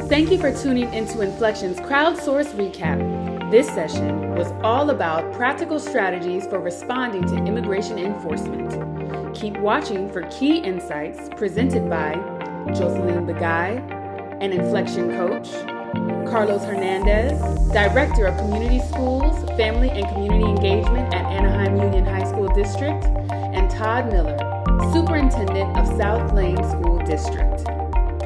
Thank you for tuning into Inflection's Crowdsource Recap. This session was all about practical strategies for responding to immigration enforcement. Keep watching for key insights presented by Jocelyn Begay, an Inflection coach, Carlos Hernandez, Director of Community Schools, Family and Community Engagement at Anaheim Union High School District, and Todd Miller, Superintendent of South Lane School District,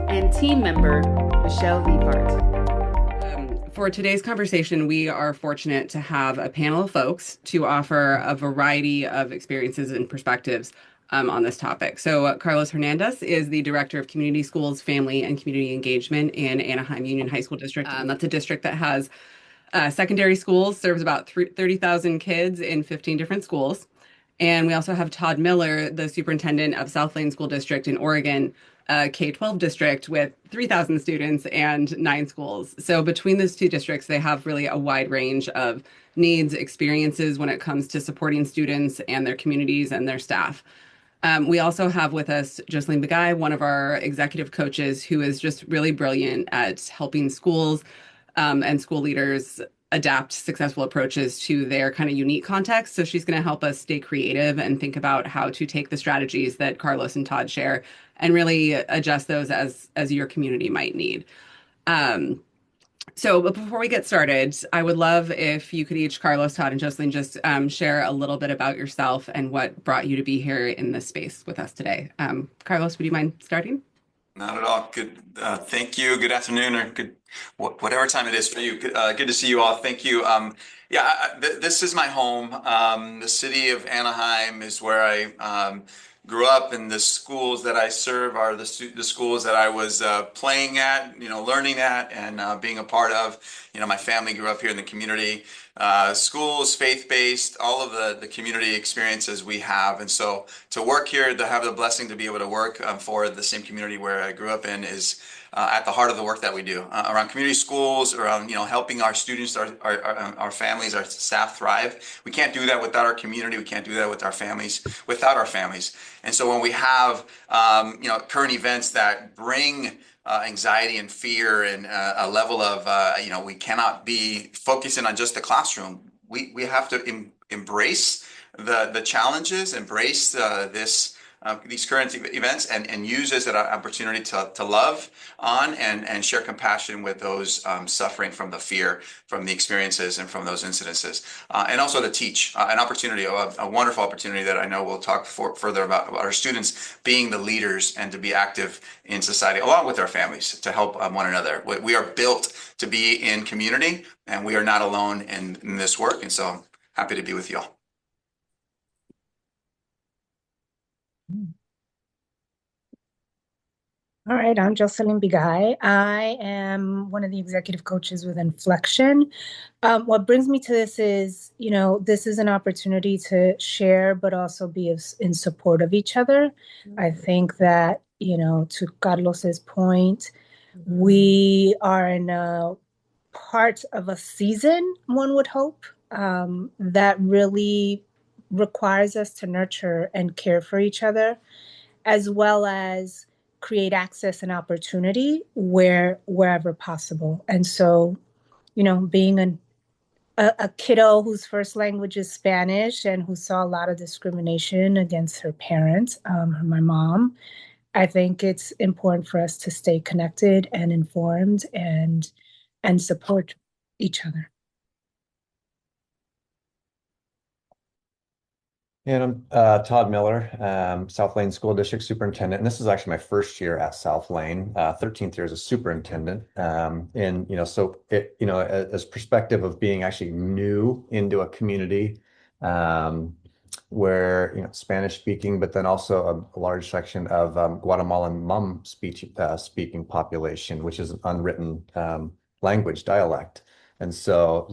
and team member Michelle Liebart. For today's conversation, we are fortunate to have a panel of folks to offer a variety of experiences and perspectives on this topic. So Carlos Hernandez is the Director of Community Schools, Family and Community Engagement in Anaheim Union High School District. That's a district that has secondary schools, serves about 30,000 kids in 15 different schools. And we also have Todd Miller, the Superintendent of South Lane School District in Oregon, a K-12 district with 3,000 students and 9 schools. So between those two districts, they have really a wide range of needs, experiences when it comes to supporting students and their communities and their staff. We also have with us Jocelyn Begay, one of our executive coaches, who is just really brilliant at helping schools and school leaders adapt successful approaches to their kind of unique context. So she's going to help us stay creative and think about how to take the strategies that Carlos and Todd share and really adjust those as your community might need. But before we get started, I would love if you could each, Carlos, Todd, and Jocelyn, just share a little bit about yourself and what brought you to be here in this space with us today. Carlos, would you mind starting? Not at all. Good. Thank you. Good afternoon, or good whatever time it is for you. Good to see you all. Thank you. This is my home. The city of Anaheim is where I grew up, and the schools that I serve are the schools that I was playing at, learning at, and being a part of. My family grew up here in the community. Schools, faith-based, all of the community experiences we have. And so to work here, to have the blessing to be able to work for the same community where I grew up in is at the heart of the work that we do around community schools, around helping our students, our families, our staff thrive. We can't do that without our community. We can't do that with our families, without our families. And so when we have current events that bring anxiety and fear and a level of we cannot be focusing on just the classroom. We have to embrace the challenges, embrace these current events, and use this as an opportunity to love on and share compassion with those suffering from the fear, from the experiences, and from those incidences, and also to teach an opportunity, a wonderful opportunity that I know we'll talk further about our students being the leaders and to be active in society along with our families to help one another. We are built to be in community, and we are not alone in this work. And so I'm happy to be with you all. All right, I'm Jocelyn Begay. I am one of the executive coaches with Inflection. What brings me to this is, this is an opportunity to share, but also be in support of each other. I think that, to Carlos's point, we are in a part of a season, one would hope, that really requires us to nurture and care for each other, as well as create access and opportunity wherever possible. And so, being a kiddo whose first language is Spanish and who saw a lot of discrimination against her parents, my mom, I think it's important for us to stay connected and informed and support each other. And I'm Todd Miller, South Lane School District Superintendent. And this is actually my first year at South Lane, 13th year as a superintendent. As perspective of being actually new into a community where, Spanish speaking, but then also a large section of Guatemalan Hmong speaking population, which is an unwritten language dialect. And so,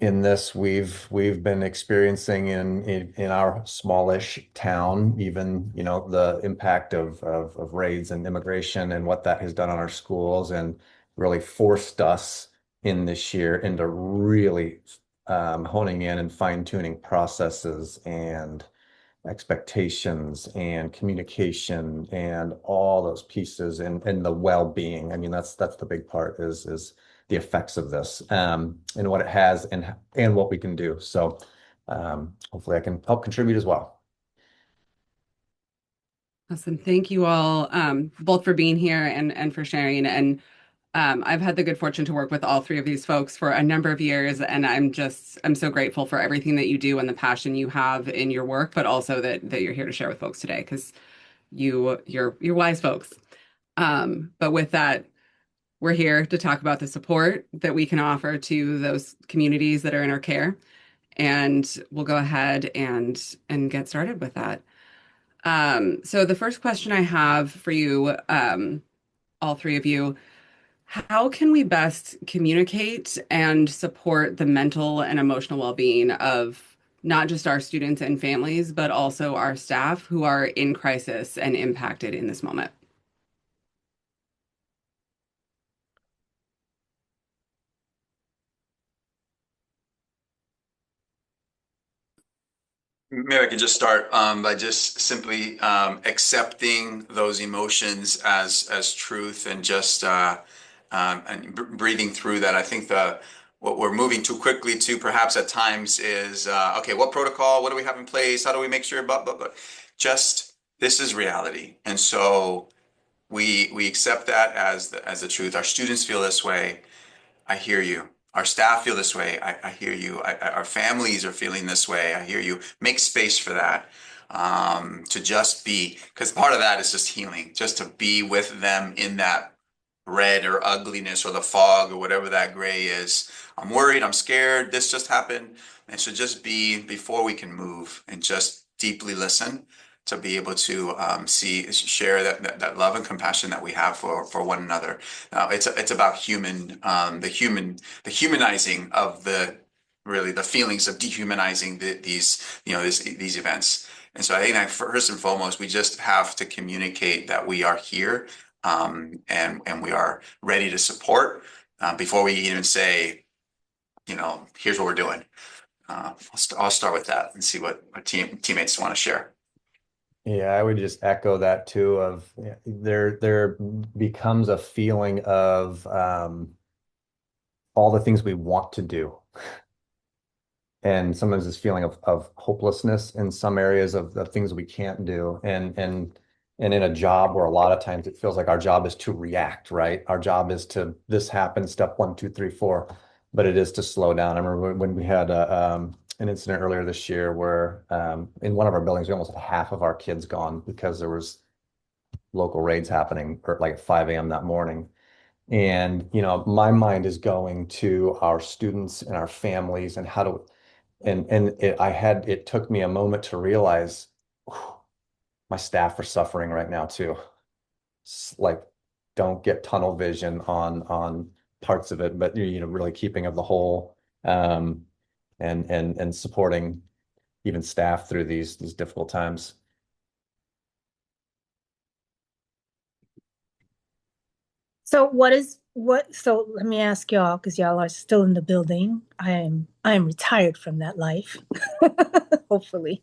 in this, we've been experiencing in our smallish town, even the impact of raids and immigration and what that has done on our schools, and really forced us in this year into really honing in and fine tuning processes and expectations and communication and all those pieces and the well-being. I mean, that's the big part is the effects of this and what it has and what we can do. So hopefully I can help contribute as well. Awesome. Thank you all both for being here and for sharing. And I've had the good fortune to work with all three of these folks for a number of years, and I'm so grateful for everything that you do and the passion you have in your work, but also that you're here to share with folks today because you're wise folks. But with that, we're here to talk about the support that we can offer to those communities that are in our care, and we'll go ahead and get started with that. So the first question I have for you, all three of you, how can we best communicate and support the mental and emotional well-being of not just our students and families, but also our staff who are in crisis and impacted in this moment? Maybe I could just start by just simply accepting those emotions as truth and just breathing through that. I think the what we're moving too quickly to perhaps at times is okay, what protocol? What do we have in place? How do we make sure? But just this is reality, and so we accept that as the truth. Our students feel this way. I hear you. Our staff feel this way. I hear you. Our families are feeling this way. I hear you. Make space for that. To just be, because part of that is just healing, just to be with them in that red or ugliness or the fog or whatever that gray is. I'm worried. I'm scared. This just happened. And so just be before we can move and just deeply listen to be able to share that love and compassion that we have for one another. It's about the humanizing of the feelings of dehumanizing these events. And so I think that first and foremost, we just have to communicate that we are here and we are ready to support before we even say, here's what we're doing. I'll start with that and see what my teammates want to share. Yeah, I would just echo that too of there becomes a feeling of all the things we want to do. And sometimes this feeling of hopelessness in some areas of things we can't do. And in a job where a lot of times it feels like our job is to react, right? Our job is to this happens, step one, two, three, four, but it is to slow down. I remember when we had an incident earlier this year where in one of our buildings, we almost had half of our kids gone because there was local raids happening like at 5 a.m. that morning. And, my mind is going to our students and our families and how to, and it took me a moment to realize whew, my staff are suffering right now too. Like, don't get tunnel vision on parts of it, but really keeping of the whole, and supporting even staff through these difficult times. So so let me ask y'all, because y'all are still in the building. I am retired from that life, hopefully.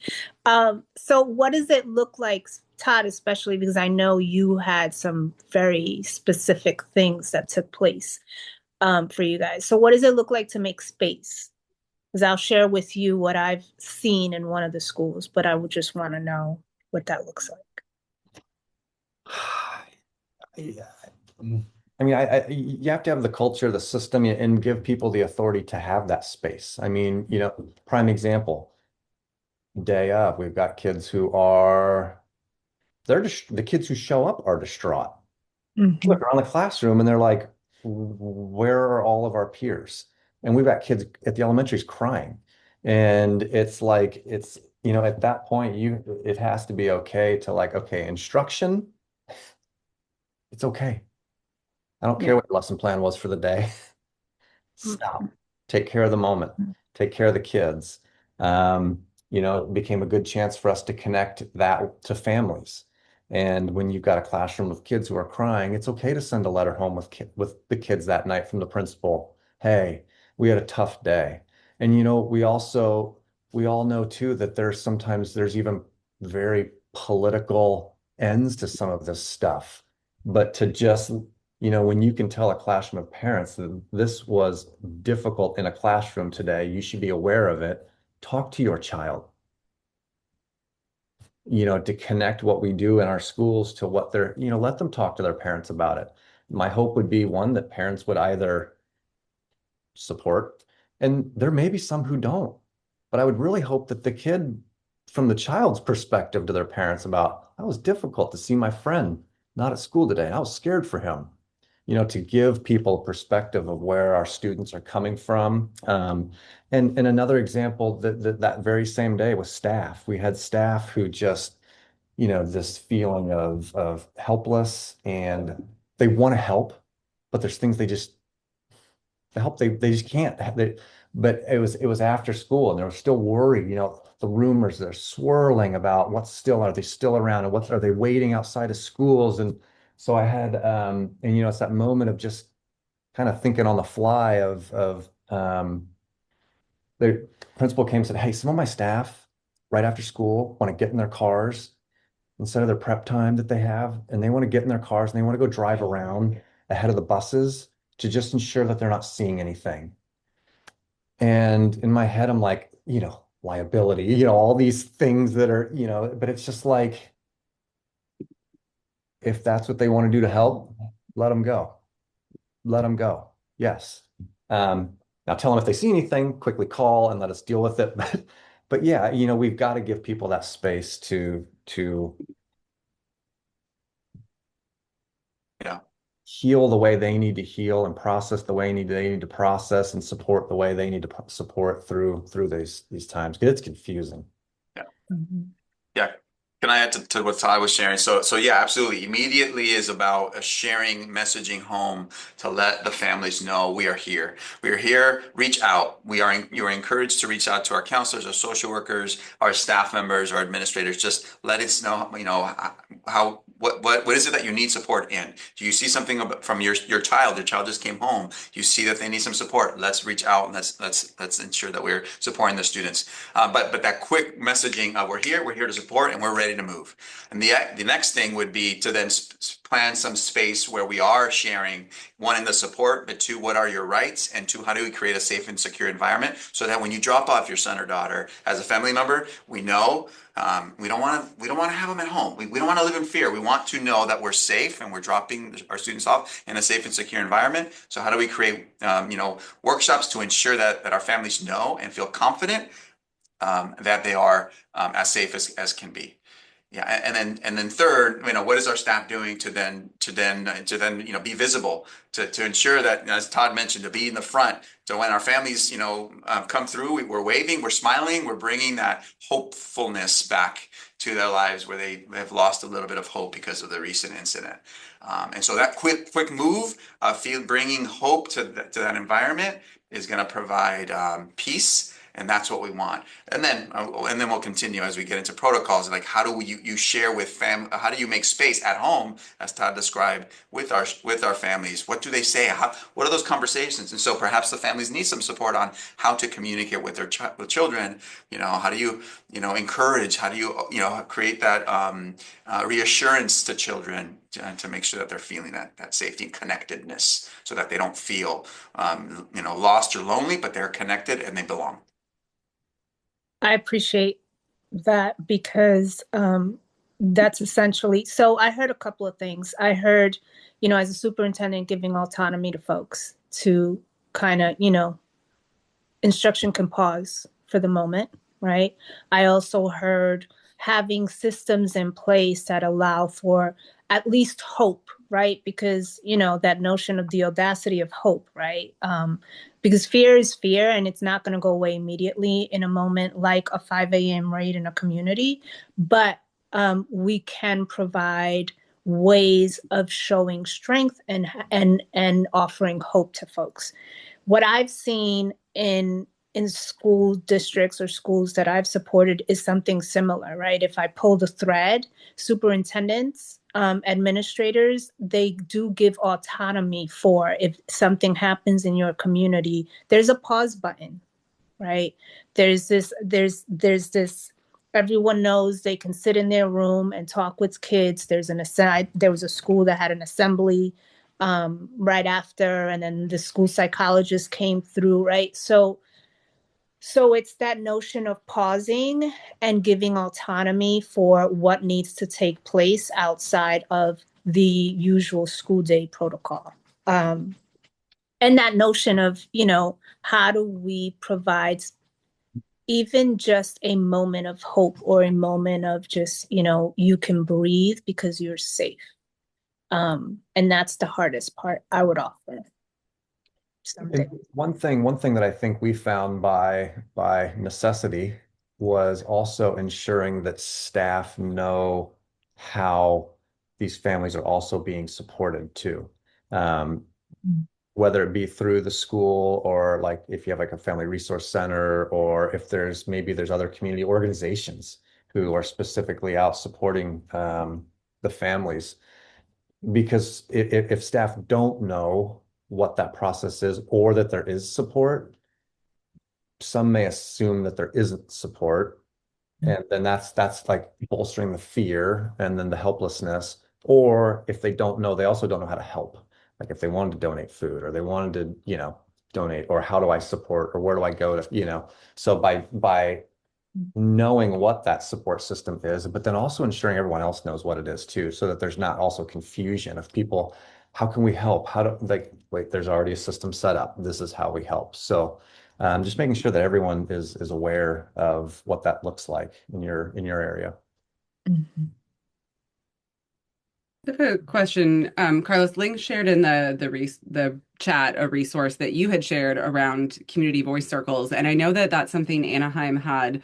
So what does it look like, Todd, especially because I know you had some very specific things that took place for you guys. So what does it look like to make space? Because I'll share with you what I've seen in one of the schools, but I would just want to know what that looks like. Yeah. I mean, you have to have the culture, the system, and give people the authority to have that space. I mean, prime example, day of, we've got kids who the kids who show up are distraught. Mhm. Look around the classroom and they're like, where are all of our peers? And we've got kids at the elementaries crying. And it's like, at that point, it has to be okay to like, okay, instruction, it's okay. I don't care Yeah. what the lesson plan was for the day. Stop. Mhm. Take care of the moment. Take care of the kids. It became a good chance for us to connect that to families. And when you've got a classroom of kids who are crying, it's okay to send a letter home with the kids that night from the principal. Hey, we had a tough day. And we all know too that there's even very political ends to some of this stuff. But to just, when you can tell a classroom of parents that this was difficult in a classroom today, you should be aware of it. Talk to your child, to connect what we do in our schools to what they're, let them talk to their parents about it. My hope would be one that parents would either support, and there may be some who don't, but I would really hope that the kid, from the child's perspective to their parents about, that was difficult to see my friend not at school today. I was scared for him, to give people a perspective of where our students are coming from. And another example that very same day was staff. We had staff who just, this feeling of helpless, and they want to help, but there's things they just can't. But it was after school, and they were still worried. The rumors they're swirling about are they still around, and what are they waiting outside of schools? And so I had, and it's that moment of just kind of thinking on the fly the principal came and said, "Hey, some of my staff right after school want to get in their cars instead of their prep time that they have, and they want to get in their cars and they want to go drive around ahead of the buses to just ensure that they're not seeing anything." And in my head, I'm like, liability, all these things that are, but it's just like, if that's what they want to do to help, let them go. Let them go. Yes. Now tell them if they see anything, quickly call and let us deal with it. But yeah, we've got to give people that space to Yeah. heal the way they need to heal, and process the way they need to process, and support the way they need to support through these times. 'Cause it's confusing. Yeah. Mhm. Yeah. Can I add to what Todd was sharing? So yeah, absolutely. Immediately is about a sharing messaging home to let the families know we are here. We are here. Reach out. You are encouraged to reach out to our counselors, our social workers, our staff members, our administrators. Just let us know, what is it that you need support in? Do you see something from your child? Your child just came home. You see that they need some support. Let's reach out, and let's ensure that we're supporting the students. But that quick messaging of we're here to support, and we're ready to move. And the next thing would be to then plan some space where we are sharing, one, in the support, but two, what are your rights, and two, how do we create a safe and secure environment so that when you drop off your son or daughter as a family member, we know we don't want to have them at home. We don't want to live in fear. We want to know that we're safe and we're dropping our students off in a safe and secure environment. So how do we create workshops to ensure that our families know and feel confident that they are as safe as can be. Yeah, and then third, what is our staff doing to then be visible, to ensure that, as Todd mentioned, to be in the front. So when our families come through, we're waving, we're smiling, we're bringing that hopefulness back to their lives where they have lost a little bit of hope because of the recent incident. And so that quick move of bringing hope to that environment is going to provide peace. And that's what we want. And then we'll continue as we get into protocols, like how do you share with how do you make space at home, as Todd described, with our families? What do they say? What are those conversations? And so perhaps the families need some support on how to communicate with their with children. How do you encourage? How do you create that reassurance to children to make sure that they're feeling that safety and connectedness, so that they don't feel lost or lonely, but they're connected and they belong. I appreciate that because that's essentially, so I heard a couple of things. I heard, as a superintendent, giving autonomy to folks to kind of, instruction can pause for the moment, right? I also heard having systems in place that allow for at least hope, right? Because, that notion of the audacity of hope, right? Because fear is fear, and it's not going to go away immediately in a moment like a 5 a.m. raid in a community. But we can provide ways of showing strength and offering hope to folks. What I've seen in school districts or schools that I've supported is something similar, right? If I pull the thread, superintendents, administrators, they do give autonomy for if something happens in your community, there's a pause button, right? There's this Everyone knows they can sit in their room and talk with kids. There was a school that had an assembly right after, and then the school psychologist came through, right? So it's that notion of pausing and giving autonomy for what needs to take place outside of the usual school day protocol. And that notion of, how do we provide even just a moment of hope or a moment of just, you can breathe because you're safe. And that's the hardest part I would offer. And one thing that I think we found by necessity was also ensuring that staff know how these families are also being supported too. Um, Whether it be through the school or like if you have like a family resource center, or if there's other community organizations who are specifically out supporting the families. Because if staff don't know what that process is or that there is support, some may assume that there isn't support. And then that's like bolstering the fear and then the helplessness. Or if they don't know, they also don't know how to help. Like if they wanted to donate food or they wanted to, donate, or how do I support, or where do I go to, so by knowing what that support system is, but then also ensuring everyone else knows what it is too, so that there's not also confusion of people. How can we help? How do like, wait, there's already a system set up. This is how we help. So just making sure that everyone is aware of what that looks like in your area. Mm-hmm. I have a question. Carlos, Ling shared in the chat a resource that you had shared around community voice circles, and I know that that's something Anaheim had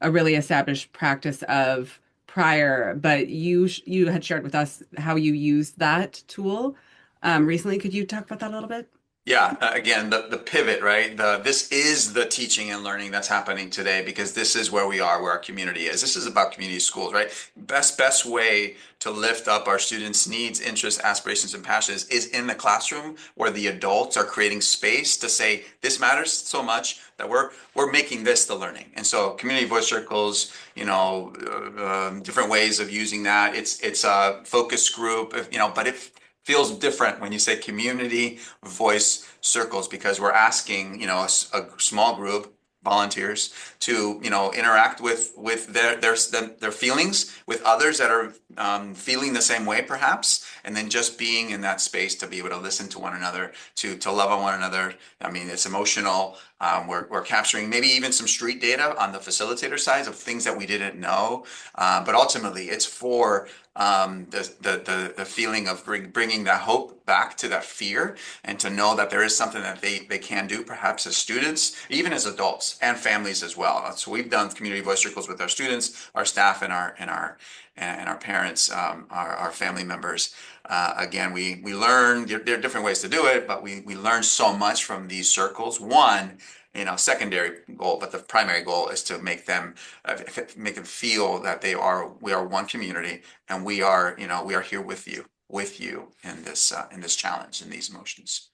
a really established practice of prior, but you had shared with us how you used that tool recently. Could you talk about that a little bit? Yeah, again, the pivot, right? This is the teaching and learning that's happening today because this is where we are, where our community is. This is about community schools, right? Best way to lift up our students' needs, interests, aspirations, and passions is in the classroom where the adults are creating space to say, this matters so much that we're making this the learning. And so community voice circles, different ways of using that. It's a focus group, but it feels different when you say community voice circles because we're asking, a small group volunteers to, interact with their feelings with others that are feeling the same way perhaps, and then just being in that space to be able to listen to one another, to love on one another. I mean, it's emotional. We're capturing maybe even some street data on the facilitator side of things that we didn't know, but ultimately it's for the feeling of bringing that hope back to that fear, and to know that there is something that they can do, perhaps as students, even as adults and families as well. So we've done community voice circles with our students, our staff, and our parents, our family members. Again, we learn, there are different ways to do it, but we learn so much from these circles. One, secondary goal, but the primary goal is to make them feel that we are one community, and we are here with you in this challenge, in these emotions.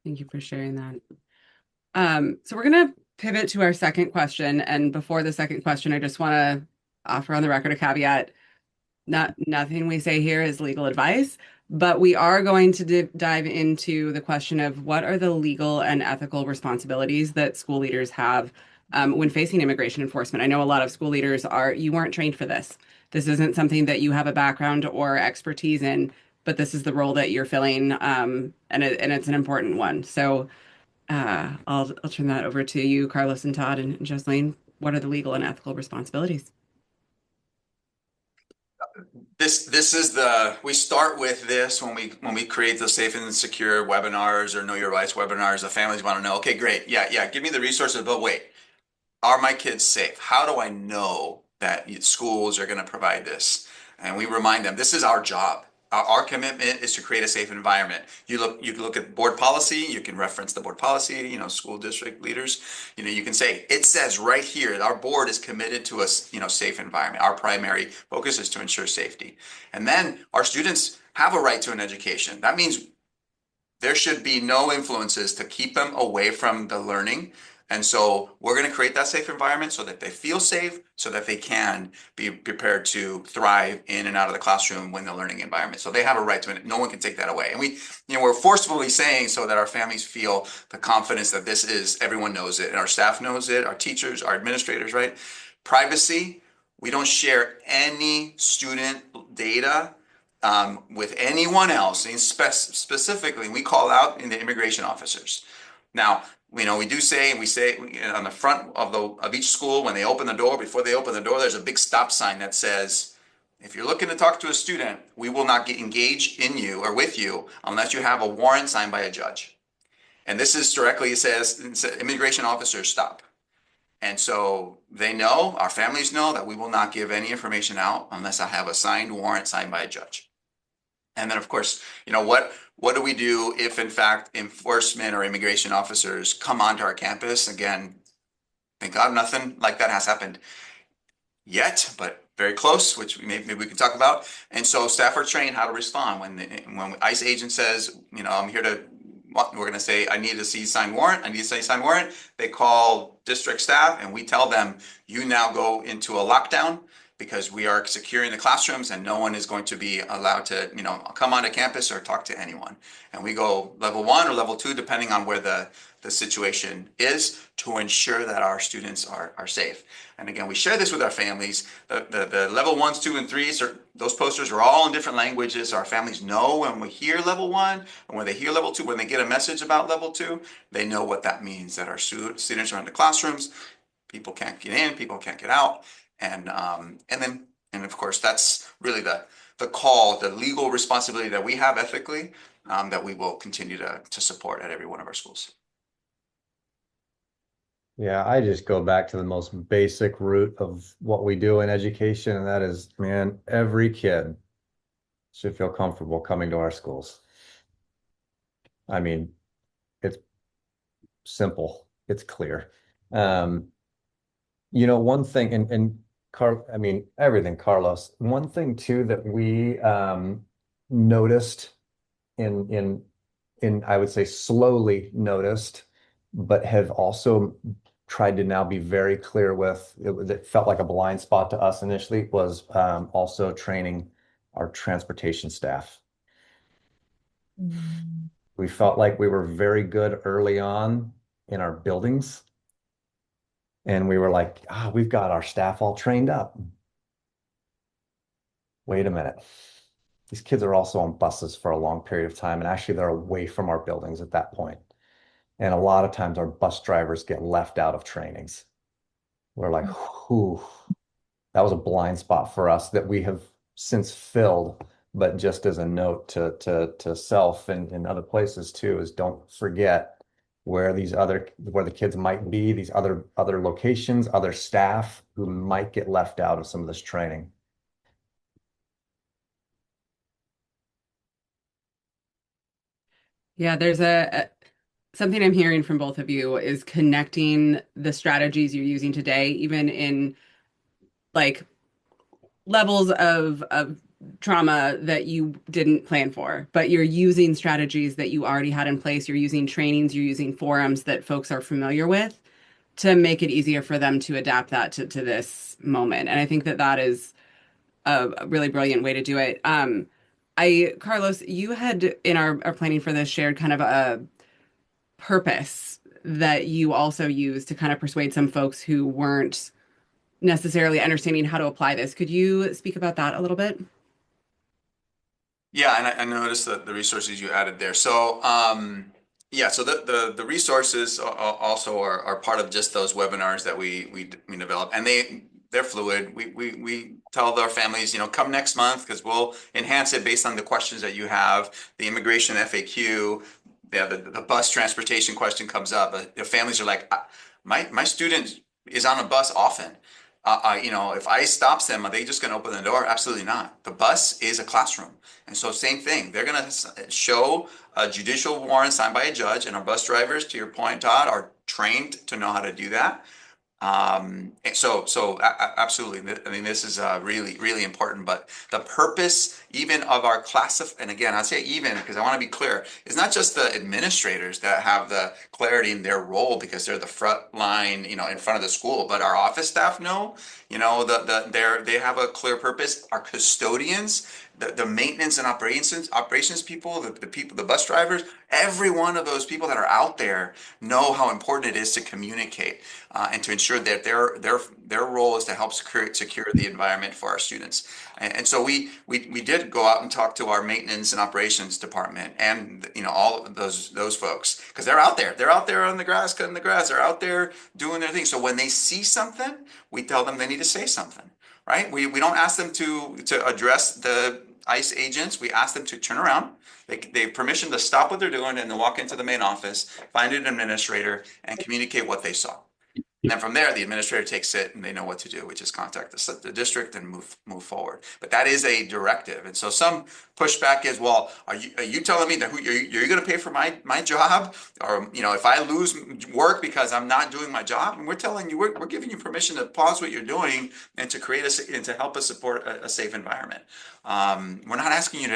Thank you for sharing that. So we're going to pivot to our second question. And before the second question, I just want to offer on the record a caveat. Nothing we say here is legal advice, but we are going to dive into the question of what are the legal and ethical responsibilities that school leaders have when facing immigration enforcement. I know a lot of school leaders you weren't trained for this. This isn't something that you have a background or expertise in, but this is the role that you're filling, and it's an important one. So I'll turn that over to you, Carlos and Todd and Jocelyn. What are the legal and ethical responsibilities? We start with this when we create the safe and secure webinars or know your rights webinars. The families want to know, okay, great, yeah, give me the resources, but wait, are my kids safe? How do I know that schools are going to provide this? And we remind them, this is our job. Our commitment is to create a safe environment. You can look at board policy. You can reference the board policy. School district leaders. You can say it says right here that our board is committed to a safe environment. Our primary focus is to ensure safety, and then our students have a right to an education. That means there should be no influences to keep them away from the learning And so we're going to create that safe environment so that they feel safe, so that they can be prepared to thrive in and out of the classroom when the learning environment. So they have a right to it. No one can take that away. And we're forcefully saying so that our families feel the confidence that this is, everyone knows it, and our staff knows it, our teachers, our administrators, right? Privacy, we don't share any student data with anyone else. And specifically, we call out in the immigration officers. Now, we do say, and we say on the front of each school, when they open the door, before they open the door, there's a big stop sign that says, if you're looking to talk to a student, we will not get engaged in you or with you unless you have a warrant signed by a judge. And this is directly, it says immigration officers stop. And so they know, our families know, that we will not give any information out unless I have a signed warrant signed by a judge. And then, of course, what do we do if, in fact, enforcement or immigration officers come onto our campus? Again, thank God nothing like that has happened yet, but very close, which maybe we can talk about. And so staff are trained how to respond when ICE agent says, I'm here to, we're going to say, I need to see signed warrant. I need to see signed warrant. They call district staff and we tell them, you now go into a lockdown, because we are securing the classrooms and no one is going to be allowed to, come onto campus or talk to anyone. And we go level 1 or level 2, depending on where the situation is, to ensure that our students are safe. And again, we share this with our families. The level 1s, 2, and 3s, those posters are all in different languages. Our families know when we hear level 1 and when they hear level 2, when they get a message about level 2, they know what that means, that our students are in the classrooms, people can't get in, people can't get out. And of course, that's really the call, the legal responsibility that we have ethically, that we will continue to support at every one of our schools. Yeah, I just go back to the most basic root of what we do in education, and that is, man, every kid should feel comfortable coming to our schools. I mean, it's simple, it's clear. One thing, and I mean, everything, Carlos. One thing too that we noticed in I would say slowly noticed, but have also tried to now be very clear with, it felt like a blind spot to us initially, was also training our transportation staff. We felt like we were very good early on in our buildings. And we were like, we've got our staff all trained up. Wait a minute. These kids are also on buses for a long period of time. And actually, they're away from our buildings at that point. And a lot of times our bus drivers get left out of trainings. We're like, whew, that was a blind spot for us that we have since filled. But just as a note to self and other places too, is don't forget where the kids might be, these other locations, other staff who might get left out of some of this training. Yeah, there's something I'm hearing from both of you is connecting the strategies you're using today, even in like levels of trauma that you didn't plan for, but you're using strategies that you already had in place. You're using trainings, you're using forums that folks are familiar with to make it easier for them to adapt that to this moment. And I think that is a really brilliant way to do it. Carlos, you had in our planning for this shared kind of a purpose that you also used to kind of persuade some folks who weren't necessarily understanding how to apply this. Could you speak about that a little bit? Yeah, and I noticed that the resources you added there. So, yeah, so the resources also are part of just those webinars that we develop, and they're fluid. We tell our families, come next month because we'll enhance it based on the questions that you have. The immigration FAQ, the bus transportation question comes up. The families are like, my student is on a bus often. If ICE stops them, are they just going to open the door? Absolutely not. The bus is a classroom. And so same thing, they're going to show a judicial warrant signed by a judge, and our bus drivers, to your point, Todd, are trained to know how to do that. Absolutely. I mean, this is really, really important. But the purpose, even of our class of, and again, I say even because I want to be clear, is not just the administrators that have the clarity in their role because they're the front line, in front of the school, but our office staff know, they have a clear purpose. Our custodians, the maintenance and operations people, the people, the bus drivers, every one of those people that are out there know how important it is to communicate and to ensure that their role is to help secure the environment for our students. And so we did go out and talk to our maintenance and operations department and all of those folks because they're out there on the grass cutting the grass, they're out there doing their thing. So when they see something, we tell them they need to say something, right? We don't ask them to address the ICE agents. We ask them to turn around. They have permission to stop what they're doing and to walk into the main office, find an administrator, and communicate what they saw. And then from there, the administrator takes it and they know what to do, which is contact the district and move forward. But that is a directive. And so some pushback is, well, are you telling me that you're going to pay for my job? Or, if I lose work because I'm not doing my job, and we're telling you, we're giving you permission to pause what you're doing and to and to help us support a safe environment. We're not asking you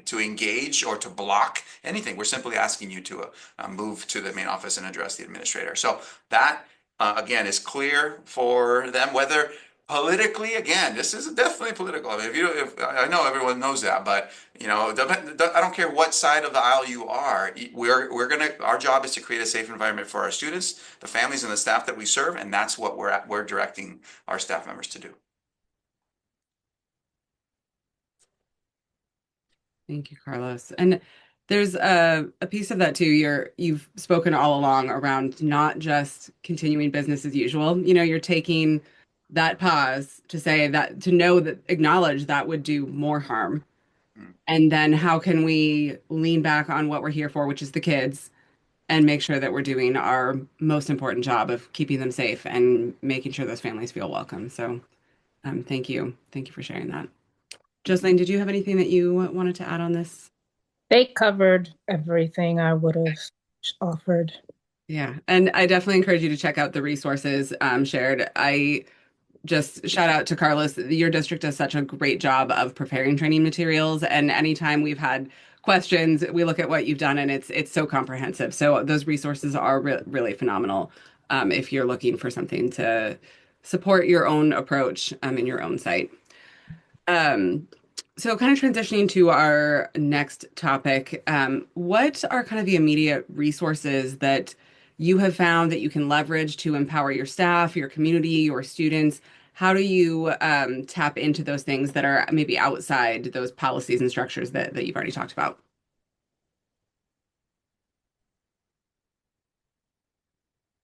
to engage or to block anything. We're simply asking you to move to the main office and address the administrator. So that again, is clear for them. Whether politically, again, this is definitely political. I mean, if I know everyone knows that, but I don't care what side of the aisle you are. Our job is to create a safe environment for our students, the families, and the staff that we serve, and that's what we're directing our staff members to do. Thank you, Carlos. And there's a piece of that too. You've spoken all along around not just continuing business as usual. You're taking that pause to say that, to know that, acknowledge that would do more harm. And then how can we lean back on what we're here for, which is the kids, and make sure that we're doing our most important job of keeping them safe and making sure those families feel welcome. So thank you. Thank you for sharing that. Jocelyn, did you have anything that you wanted to add on this? They covered everything I would have offered. Yeah, and I definitely encourage you to check out the resources shared. I just shout out to Carlos. Your district does such a great job of preparing training materials, and anytime we've had questions, we look at what you've done, and it's so comprehensive. So those resources are really phenomenal if you're looking for something to support your own approach in your own site. So kind of transitioning to our next topic, what are kind of the immediate resources that you have found that you can leverage to empower your staff, your community, your students? How do you tap into those things that are maybe outside those policies and structures that you've already talked about?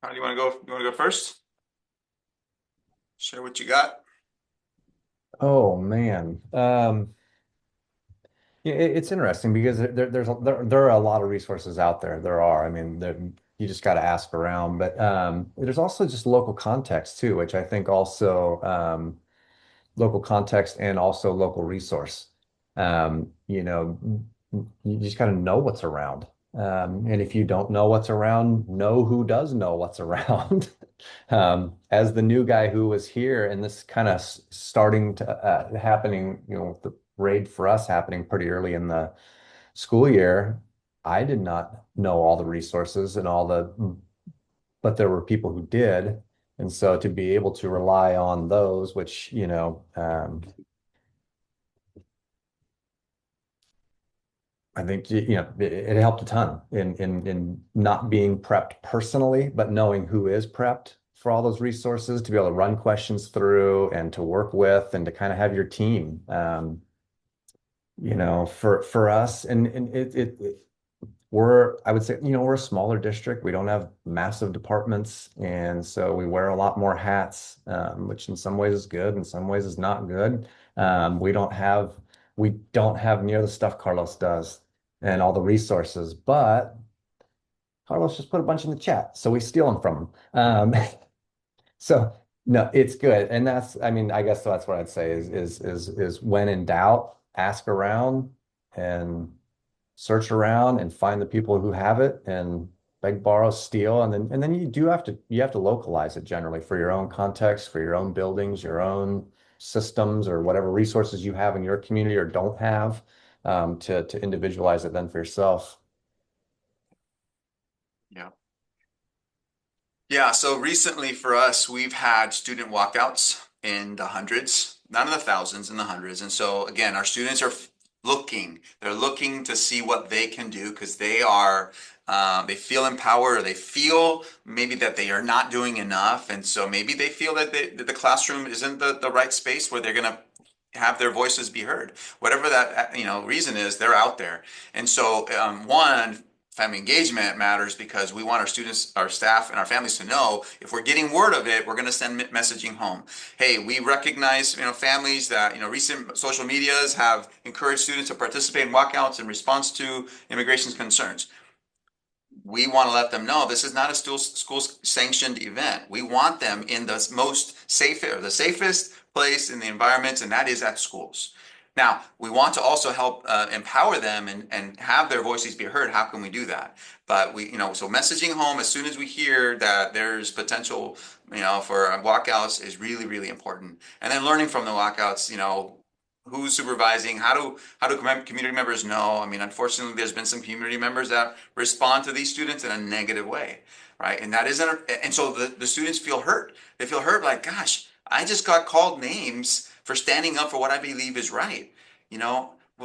How do you want to go? You want to go first? Share what you got. Oh man. Yeah, it's interesting because there are a lot of resources out there. There are. I mean, you just got to ask around. But there's also just local context too, which I think also local context and also local resource. You know, you just got to know what's around. And if you don't know what's around, know who does know what's around. As the new guy who was here, and this kind of starting to happening, the raid for us happening pretty early in the school year, I did not know all the resources and but there were people who did. And so to be able to rely on those, which, I think it helped a ton in not being prepped personally, but knowing who is prepped for all those resources to be able to run questions through and to work with and to kind of have your team. For us, and I would say, we're a smaller district. We don't have massive departments, and so we wear a lot more hats, which in some ways is good, in some ways is not good. We don't have near the stuff Carlos does and all the resources, but Carlos just put a bunch in the chat, so we steal them from him. So no, it's good, and I mean, I guess that's what I'd say is when in doubt, ask around and search around and find the people who have it, and beg, borrow, steal, and then you have to localize it generally for your own context, for your own buildings, your own systems, or whatever resources you have in your community or don't have, to individualize it then for yourself. Yeah. Yeah, so recently for us, we've had student walkouts in the hundreds, not in the thousands, in the hundreds. And so again, our students are they're looking to see what they can do because they feel empowered, or they feel maybe that they are not doing enough. And so maybe they feel that the classroom isn't the right space where they're going to have their voices be heard. Whatever that, reason is, they're out there. And so, one, family engagement matters because we want our students, our staff, and our families to know if we're getting word of it, we're going to send messaging home. Hey, we recognize, families that, recent social medias have encouraged students to participate in walkouts in response to immigration concerns. We want to let them know this is not a school sanctioned event. We want them in the the safest place in the environments, and that is at schools. Now, we want to also help empower them and have their voices be heard. How can we do that? But so messaging home as soon as we hear that there's potential, for walkouts is really, really important. And then learning from the walkouts, who's supervising, how do community members know? I mean, unfortunately, there's been some community members that respond to these students in a negative way, right? And that isn't, and so the students feel hurt. They feel hurt, like, gosh, I just got called names for standing up for what I believe is right.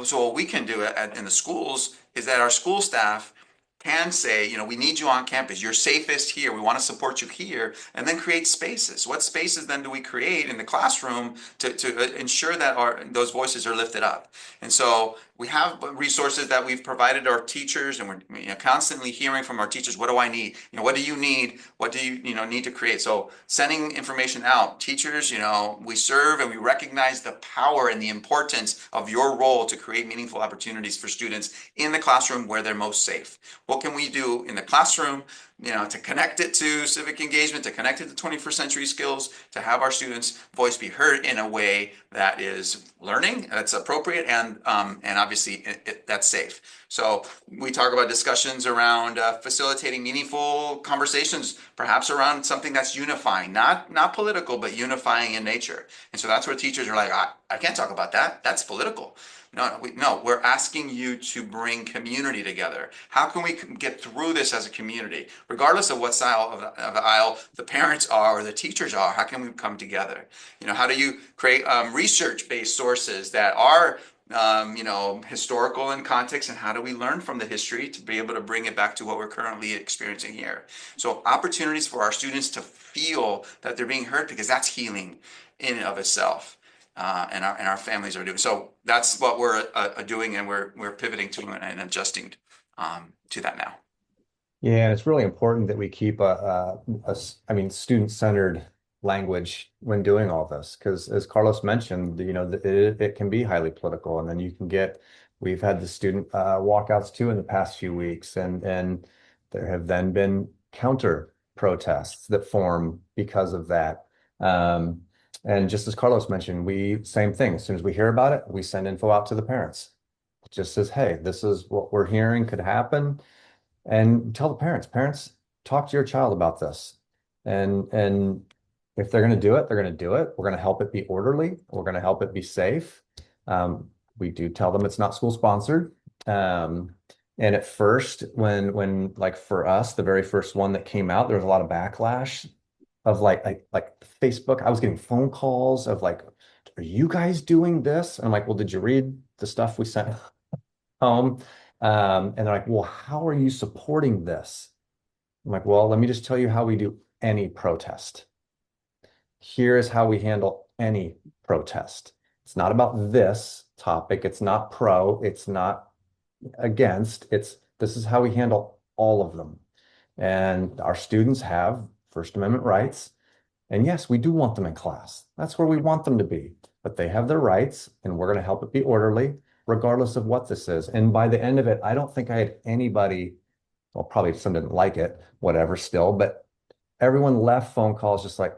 So what we can do in the schools is that our school staff can say, we need you on campus. You're safest here. We want to support you here, and then create spaces. What spaces then do we create in the classroom to ensure that those voices are lifted up? And so we have resources that we've provided our teachers, and we're constantly hearing from our teachers, what do I need? What do you need? What do you need to create? So sending information out. Teachers, we serve and we recognize the power and the importance of your role to create meaningful opportunities for students in the classroom where they're most safe. What can we do in the classroom, to connect it to civic engagement, to connect it to 21st century skills, to have our students' voice be heard in a way that is learning, that's appropriate, and obviously that's safe. So we talk about discussions around facilitating meaningful conversations, perhaps around something that's unifying, not political, but unifying in nature. And so that's where teachers are like, I can't talk about that. That's political. No, we're asking you to bring community together. How can we get through this as a community? Regardless of what side of the aisle the parents are or the teachers are, how can we come together? How do you create research-based sources that are historical in context, and how do we learn from the history to be able to bring it back to what we're currently experiencing here? So opportunities for our students to feel that they're being heard, because that's healing in and of itself. And our families are doing. So that's what we're doing, and we're pivoting to and adjusting to that now. Yeah, and it's really important that we keep student-centered language when doing all this, because as Carlos mentioned, it can be highly political, and then we've had the student walkouts too in the past few weeks, and there have then been counter protests that form because of that. And just as Carlos mentioned, same thing. As soon as we hear about it, we send info out to the parents. It just says, hey, this is what we're hearing could happen. And tell the parents, talk to your child about this. And if they're going to do it, they're going to do it. We're going to help it be orderly. We're going to help it be safe. We do tell them it's not school sponsored. And at first, when like for us, the very first one that came out, there was a lot of backlash of like Facebook. I was getting phone calls of like, are you guys doing this? And I'm like, well, did you read the stuff we sent home? And they're like, well, how are you supporting this? I'm like, well, let me just tell you how we do any protest. Here is how we handle any protest. It's not about this topic. It's not pro. It's not against. This is how we handle all of them. And our students have First Amendment rights. And yes, we do want them in class. That's where we want them to be. But they have their rights, and we're going to help it be orderly, regardless of what this is. And by the end of it, I don't think I had anybody, well, probably some didn't like it, whatever still, but everyone left phone calls just like,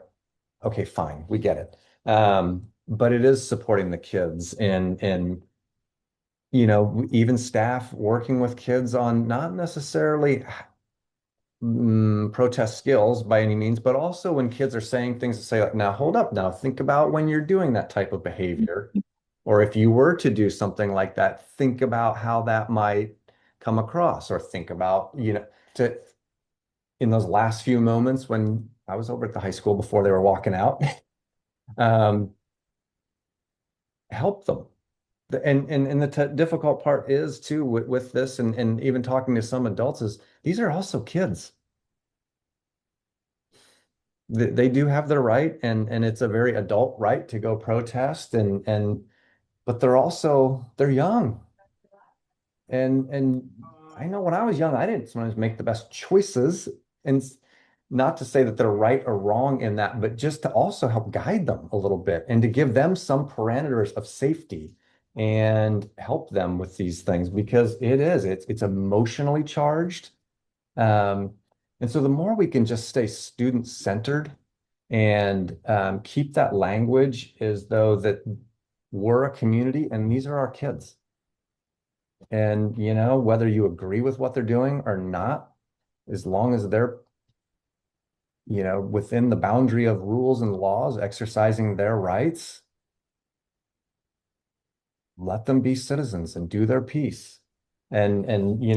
okay, fine, we get it. But it is supporting the kids, and even staff working with kids on not necessarily protest skills by any means, but also when kids are saying things to say like, now hold up, now think about when you're doing that type of behavior. Or if you were to do something like that, think about how that might come across, or think about, to in those last few moments when I was over at the high school before they were walking out, um, help them. And the t difficult part is too with this, and even talking to some adults, is these are also kids. They do have their right, and it's a very adult right to go protest, and but they're young. And I know when I was young, I didn't sometimes make the best choices. And not to say that they're right or wrong in that, but just to also help guide them a little bit and to give them some parameters of safety and help them with these things, because it's emotionally charged. Um, and so the more we can just stay student centered and keep that language as though that we're a community and these are our kids. And, whether you agree with what they're doing or not, as long as they're, within the boundary of rules and laws, exercising their rights, let them be citizens and do their piece. And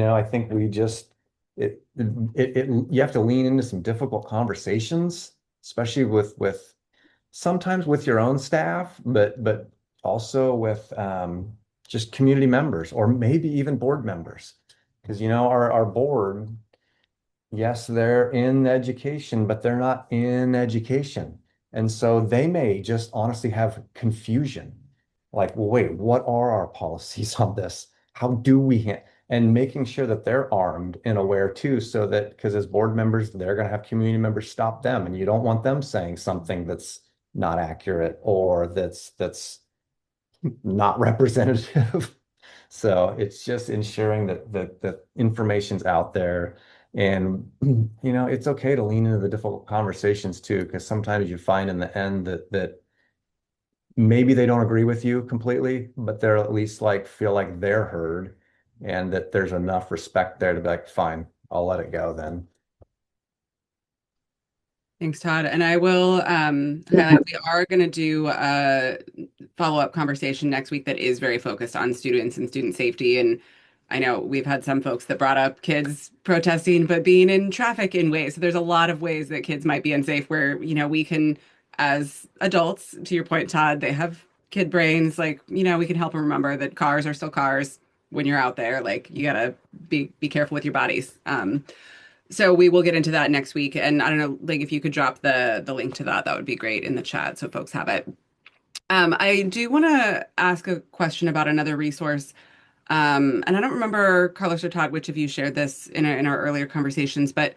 I think we just you have to lean into some difficult conversations, especially with sometimes with your own staff, but also with just community members or maybe even board members. Because our board, yes, they're in education, but they're not in education. And so they may just honestly have confusion. Like, well, wait, what are our policies on this? How do we and making sure that they're armed and aware too, so that because as board members, they're going to have community members stop them, and you don't want them saying something that's not accurate or that's not representative. So it's just ensuring that information's out there. And it's okay to lean into the difficult conversations too, because sometimes you find in the end that maybe they don't agree with you completely, but they're at least like feel like they're heard and that there's enough respect there to be like, fine, I'll let it go then. Thanks, Todd. And I will highlight we are going to do a follow-up conversation next week that is very focused on students and student safety. And I know we've had some folks that brought up kids protesting, but being in traffic in ways. So there's a lot of ways that kids might be unsafe where, we can, as adults, to your point, Todd, they have kid brains. Like, we can help them remember that cars are still cars when you're out there. Like, you gotta be careful with your bodies. So we will get into that next week. And I don't know, like if you could drop the link to that, that would be great in the chat so folks have it. I do want to ask a question about another resource. And I don't remember, Carlos or Todd, which of you shared this in our earlier conversations, but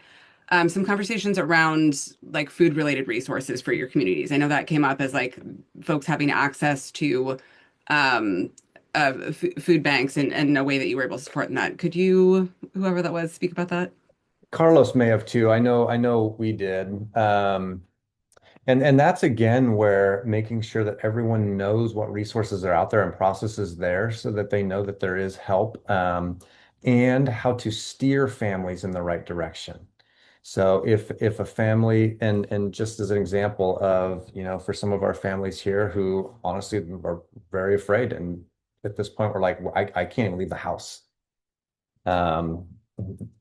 some conversations around like food related resources for your communities. I know that came up as like folks having access to food banks and a way that you were able to support in that. Could you, whoever that was, speak about that? Carlos may have too. I know we did. And that's again where making sure that everyone knows what resources are out there and processes there so that they know that there is help, and how to steer families in the right direction. So if a family, and just as an example of, for some of our families here who honestly are very afraid, and at this point we're like, I can't even leave the house. Um,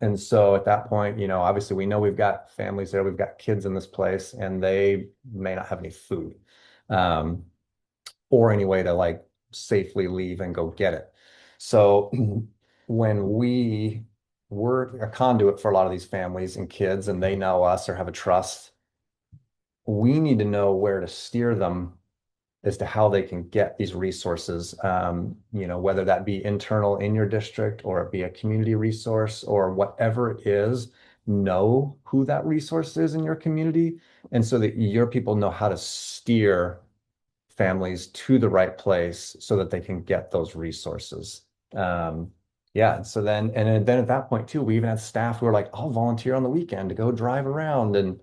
and so at that point, obviously we know we've got families there, we've got kids in this place, and they may not have any food, um, or any way to like safely leave and go get it. So when we're a conduit for a lot of these families and kids, and they know us or have a trust, we need to know where to steer them as to how they can get these resources, whether that be internal in your district or it be a community resource or whatever it is, know who that resource is in your community. And so that your people know how to steer families to the right place so that they can get those resources. Yeah. So then at that point too, we even had staff who were like, I'll volunteer on the weekend to go drive around and,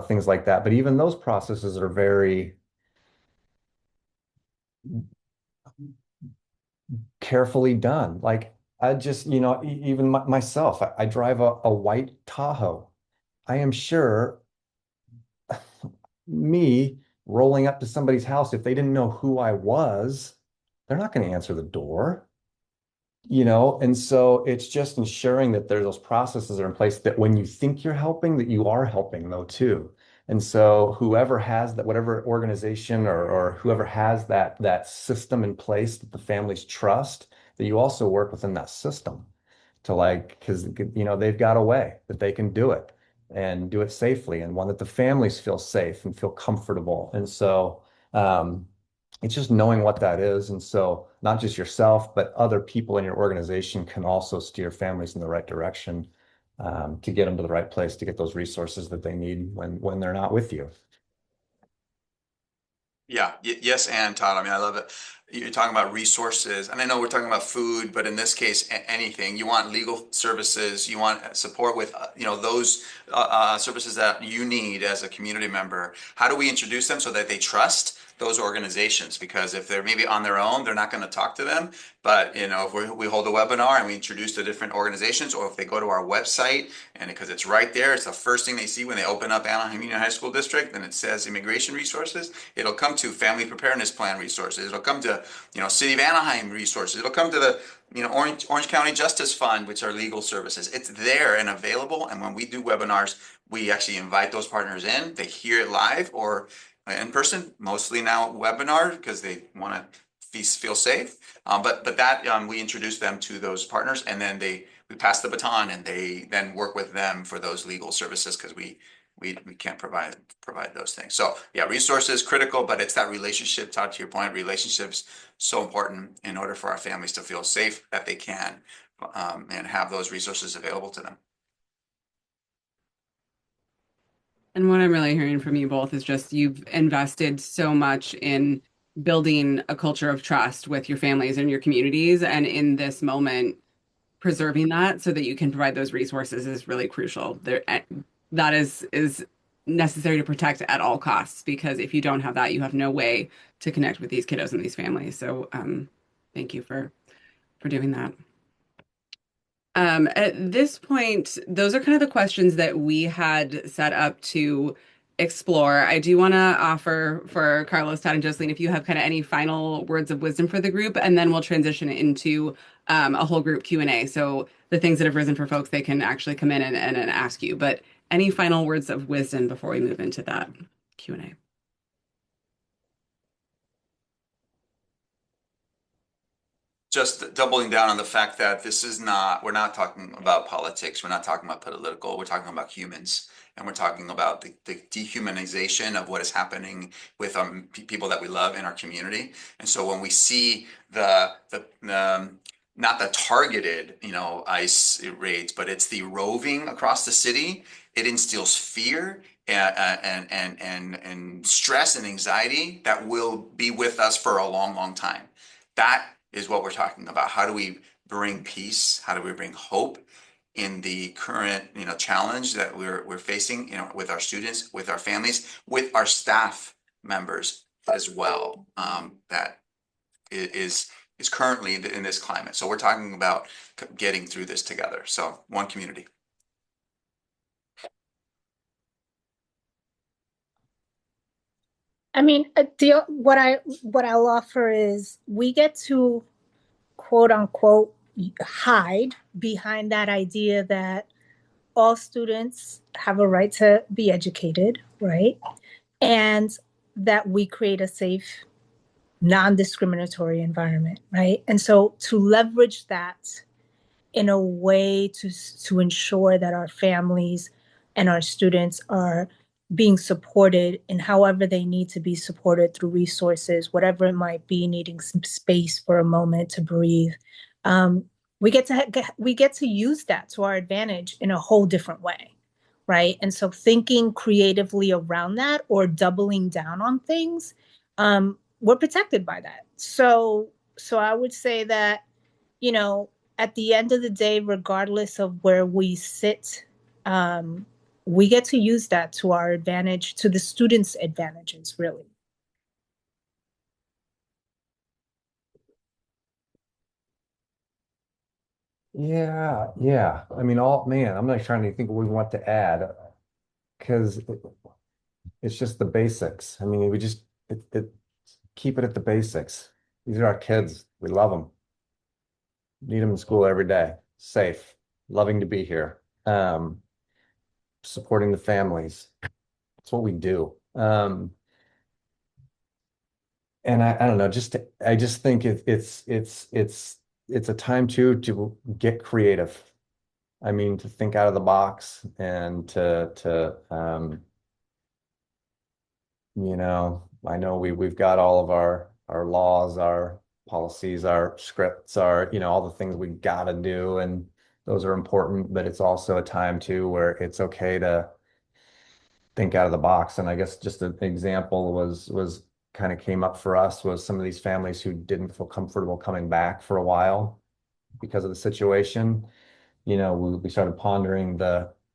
things like that. But even those processes are very carefully done. Like I just, even myself, I drive a white Tahoe. I am sure me rolling up to somebody's house, if they didn't know who I was, they're not going to answer the door. And so it's just ensuring that those processes are in place that when you think you're helping, that you are helping though too. And so whoever has that, whatever organization or whoever has that system in place that the families trust, that you also work within that system to because they've got a way that they can do it and do it safely, and one that the families feel safe and feel comfortable. And so um, it's just knowing what that is. And so not just yourself, but other people in your organization can also steer families in the right direction, to get them to the right place, to get those resources that they need when they're not with you. Yeah, yes, and Todd. I mean, I love it. You're talking about resources, and I know we're talking about food, but in this case, anything. You want legal services, you want support with, those services that you need as a community member. How do we introduce them so that they trust those organizations? Because if they're maybe on their own, they're not going to talk to them. But if we hold a webinar and we introduce the different organizations, or if they go to our website and because it's right there, it's the first thing they see when they open up Anaheim Union High School District, and it says immigration resources. It'll come to Family Preparedness Plan resources. It'll come to City of Anaheim resources. It'll come to the Orange County Justice Fund, which are legal services. It's there and available. And when we do webinars, we actually invite those partners in. They hear it live or in person, mostly now webinar because they want to feel safe. But that we introduce them to those partners, and then we pass the baton, and they then work with them for those legal services because we can't provide those things. So yeah, resources critical, but it's that relationship. Todd, to your point, relationships so important in order for our families to feel safe that they can and have those resources available to them. And what I'm really hearing from you both is just you've invested so much in building a culture of trust with your families and your communities. And in this moment, preserving that so that you can provide those resources is really crucial. That is necessary to protect at all costs, because if you don't have that, you have no way to connect with these kiddos and these families. So thank you for doing that. At this point, those are kind of the questions that we had set up to explore. I do want to offer for Carlos, Todd, and Jocelyn, if you have kind of any final words of wisdom for the group, and then we'll transition into a whole group Q&A. So the things that have risen for folks, they can actually come in and ask you. But any final words of wisdom before we move into that Q&A? Just doubling down on the fact that we're not talking about politics. We're not talking about political. We're talking about humans. And we're talking about the dehumanization of what is happening with people that we love in our community. And so when we see not the targeted, ICE raids, but it's the roving across the city, it instills fear and stress and anxiety that will be with us for a long, long time. That is what we're talking about. How do we bring peace? How do we bring hope in the current, challenge that we're facing, with our students, with our families, with our staff members as well, that is currently in this climate. So we're talking about getting through this together. So one community. I mean, what I'll offer is we get to quote unquote hide behind that idea that all students have a right to be educated, right? And that we create a safe, non-discriminatory environment, right? And so to leverage that in a way to ensure that our families and our students are being supported in however they need to be supported through resources, whatever it might be, needing some space for a moment to breathe. We get to use that to our advantage in a whole different way, right? And so thinking creatively around that or doubling down on things, we're protected by that. So I would say that, you know, at the end of the day, regardless of where we sit, we get to use that to our advantage, to the students' advantages, really. Yeah. I mean, man, I'm not trying to think what we want to add because it's just the basics. I mean, we just keep it at the basics. These are our kids. We love them. Need them in school every day. Safe, loving to be here. Supporting the families. That's what we do. And I don't know, I just think it's a time to get creative. I mean, to think out of the box and I know we've got all of our laws, our policies, our scripts, all the things we gotta do, and those are important, but it's also a time too where it's okay to think out of the box. And I guess just an example was kind of came up for us was some of these families who didn't feel comfortable coming back for a while because of the situation. We started pondering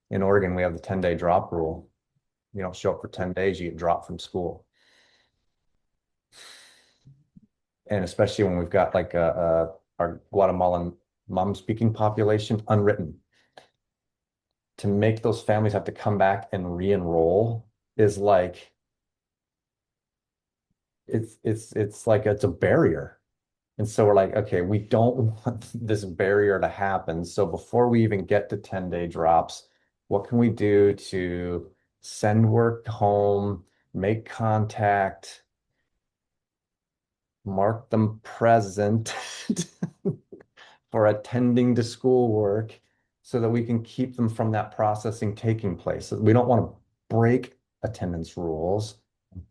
in Oregon, we have the 10-day drop rule. You don't show up for 10 days, you get dropped from school. And especially when we've got like our Guatemalan mom speaking population unwritten, to make those families have to come back and re-enroll is like it's like it's a barrier. And so we're like, okay, we don't want this barrier to happen. So before we even get to 10-day drops, what can we do to send work home, make contact, mark them present for attending to schoolwork so that we can keep them from that processing taking place. We don't want to break attendance rules,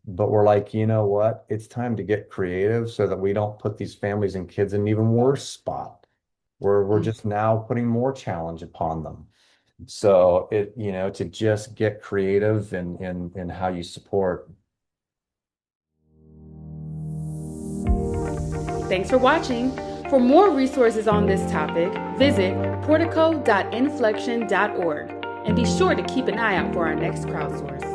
but we're like, you know what? It's time to get creative so that we don't put these families and kids in an even worse spot. We're just now putting more challenge upon them. So to just get creative in how you support. Thanks for watching. For more resources on this topic, visit portico.inflection.org and be sure to keep an eye out for our next crowdsource.